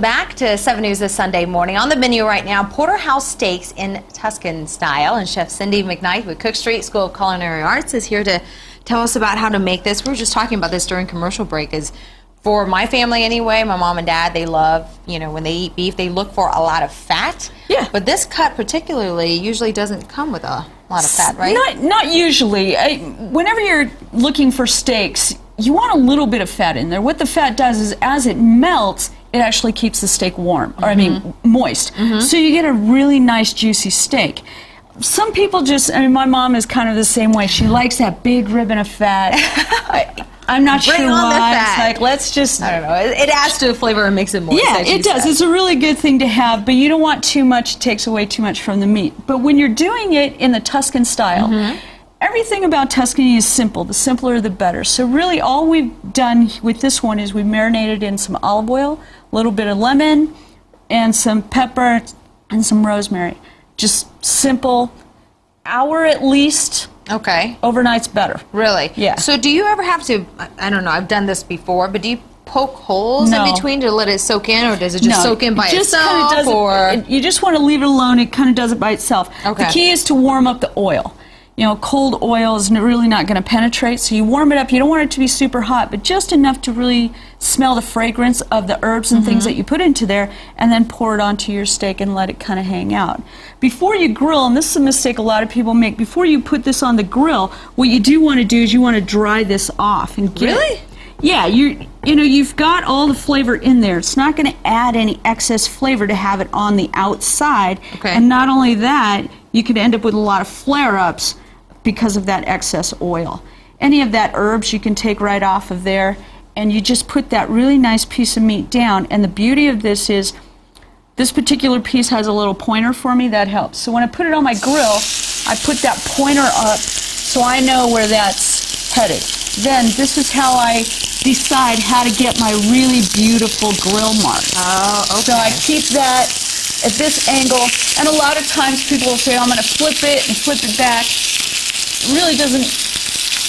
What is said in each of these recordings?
Back to 7 News this Sunday morning. On the menu right now, porterhouse steaks in Tuscan style. And Chef Cindy McKnight with Cook Street School of Culinary Arts is here to tell us about how to make this. We were just talking about this during commercial break. Is for my family anyway, my mom and dad, they love, you know, when they eat beef, they look for a lot of fat. Yeah. But this cut particularly usually doesn't come with a lot of fat, right? Not usually. Whenever you're looking for steaks, you want a little bit of fat in there. What the fat does is as it melts, it actually keeps the steak warm, or I mean moist. So you get a really nice juicy steak. Some people just, I mean, my mom is kind of the same way. She likes that big ribbon of fat. I'm not sure why. It's like, let's just, I don't know. It adds to the flavor and makes it moist. Yeah, it does. It's a really good thing to have, but you don't want too much. It takes away too much from the meat. But when you're doing it in the Tuscan style, everything about Tuscany is simple. The simpler, the better. So really all we've done with this one is we marinated in some olive oil, a little bit of lemon, and some pepper, and some rosemary. Just simple, hour at least. Okay. Overnight's better. Really? Yeah. So do you ever have to, I don't know, I've done this before, but do you poke holes in between to let it soak in, or does it just soak in by itself? You just want to leave it alone. It kind of does it by itself. Okay. The key is to warm up the oil. You know, cold oil is really not going to penetrate, so you warm it up. You don't want it to be super hot, but just enough to really smell the fragrance of the herbs and things that you put into there, and then pour it onto your steak and let it kind of hang out. Before you grill, and this is a mistake a lot of people make, before you put this on the grill, what you do want to do is you want to dry this off and get Really? Yeah, you know, you've got all the flavor in there. It's not going to add any excess flavor to have it on the outside. Okay. And not only that, you could end up with a lot of flare-ups because of that excess oil. Any of that herbs you can take right off of there, and you just put that really nice piece of meat down. And the beauty of this is this particular piece has a little pointer for me. That helps. So when I put it on my grill, I put that pointer up so I know where that's headed. Then this is how I decide how to get my really beautiful grill mark. Oh, okay. So I keep that at this angle, and a lot of times people will say, I'm going to flip it and flip it back. It really doesn't,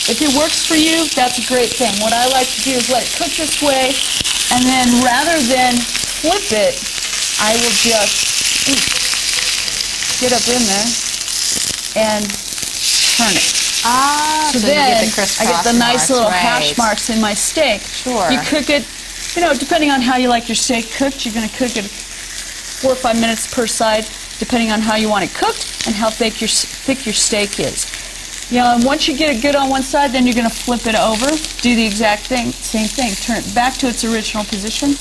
if it works for you, that's a great thing. What I like to do is let it cook this way, and then rather than flip it, I will just get up in there and turn it. So then you get the I get the nice little hash marks in my steak. Sure. You cook it, you know, depending on how you like your steak cooked, you're going to cook it 4 or 5 minutes per side, depending on how you want it cooked and how thick your steak is. You know, and once you get it good on one side, then you're going to flip it over, do the exact same thing, turn it back to its original position,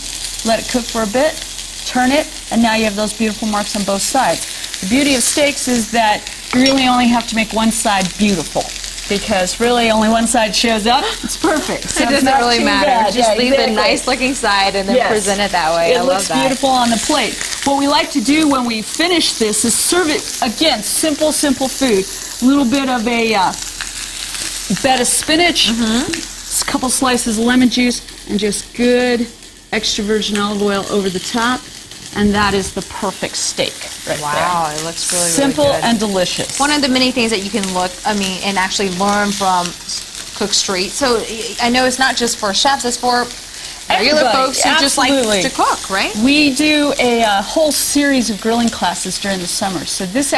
let it cook for a bit, turn it, and now you have those beautiful marks on both sides. The beauty of steaks is that you really only have to make one side beautiful, because really only one side shows up. It's perfect. So it doesn't really matter. Just leave the nice looking side and then present it that way. I love that. It looks beautiful on the plate. What we like to do when we finish this is serve it, again, simple food. A little bit of a bed of spinach, a couple slices of lemon juice, and just good extra virgin olive oil over the top. And that is the perfect steak right there. Wow, it looks really, simple really good. And delicious. One of the many things that you can and actually learn from Cook Street. So I know it's not just for chefs, it's for regular folks who just like to cook, right? We do a whole series of grilling classes during the summer. So this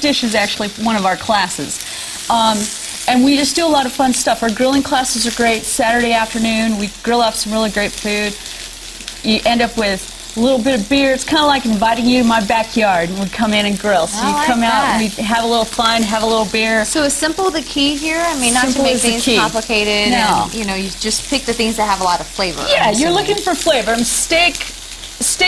dish is actually one of our classes. And we just do a lot of fun stuff. Our grilling classes are great. Saturday afternoon, we grill up some really great food. You end up with a little bit of beer. It's kind of like inviting you to my backyard, and we come in and grill. So you come out and we have a little fun, have a little beer. So is simple the key here? I mean, not to make things complicated. No. And, you know, you just pick the things that have a lot of flavor. Yeah, you're looking for flavor. And steak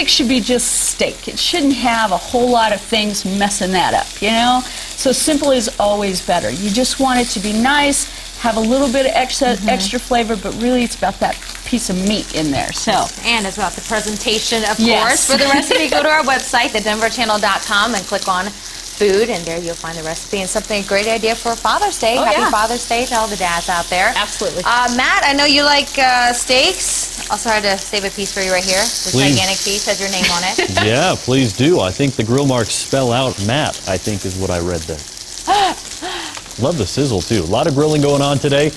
should be just steak. It shouldn't have a whole lot of things messing that up, you know? So simple is always better. You just want it to be nice, have a little bit of extra flavor, but really it's about that piece of meat in there. So, and it's about the presentation, of course. For the recipe, go to our website, thedenverchannel.com, and click on food, and there you'll find the recipe and something, a great idea for Father's Day. Happy Father's Day to all the dads out there. Absolutely. Matt, I know you like steaks. I'll try to save a piece for you right here. This gigantic piece has your name on it. Yeah, please do. I think the grill marks spell out Matt, I think is what I read there. Love the sizzle, too. A lot of grilling going on today.